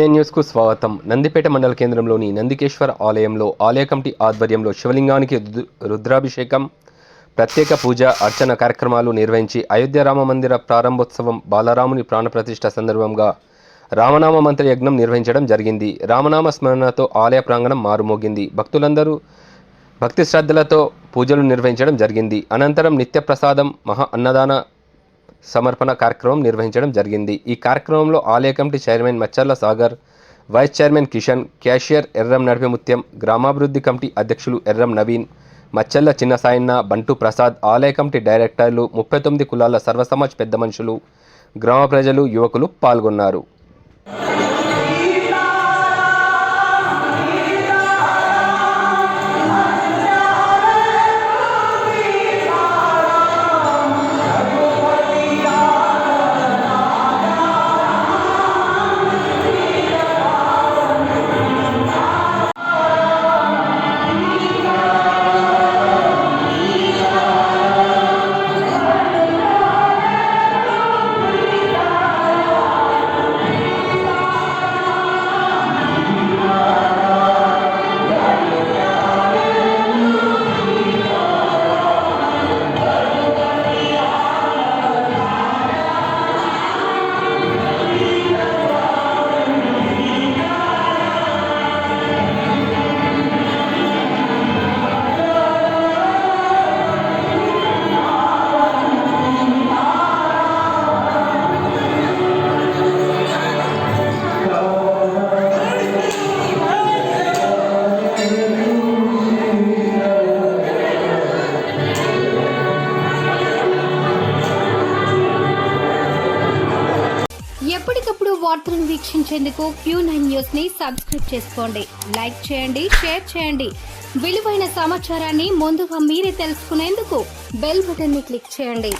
Q9 news కు స్వాగతం. నందిపేట మండల కేంద్రంలోని నందికేశ్వర ఆలయంలో ఆలయ కమిటీ ఆధ్వర్యంలో శివలింగానికి రుద్రాభిషేకం, ప్రత్యేక పూజ అర్చన కార్యక్రమాలు నిర్వహించి అయోధ్య రామ మందిర ప్రారంభోత్సవం బాలరాముని ప్రాణప్రతిష్ఠ సందర్భంగా రామనామ మంత్ర యజ్ఞం నిర్వహించడం జరిగింది. రామనామ స్మరణతో ఆలయ ప్రాంగణం మారుమోగింది. భక్తులందరూ భక్తి శ్రద్ధలతో పూజలు నిర్వహించడం జరిగింది. అనంతరం నిత్య ప్రసాదం మహా అన్నదాన సమర్పణ కార్యక్రమం నిర్వహించడం జరిగింది. ఈ కార్యక్రమంలో ఆలయ committee chairman Macharla Sagar, vice chairman Kishan, cashier Erram Nadipemutyam, గ్రామాభివృద్ధి కమిటీ అధ్యక్షులు ఎర్రం నవీన్, మచ్చర్ల చిన్న సాయన్న, బంటు ప్రసాద్, ఆలయ కమిటీ డైరెక్టర్లు, 39 కులాల సర్వసమాజ్ పెద్ద మనుషులు, గ్రామ ప్రజలు, యువకులు పాల్గొన్నారు. ఎప్పటికప్పుడు వార్తలను వీక్షించేందుకు Q9 న్యూస్ ని సబ్స్క్రైబ్ చేసుకోండి, లైక్ చేయండి, షేర్ చేయండి. విలువైన సమాచారాన్ని ముందుగా మీరే తెలుసుకునేందుకు బెల్ బటన్ ని క్లిక్ చేయండి.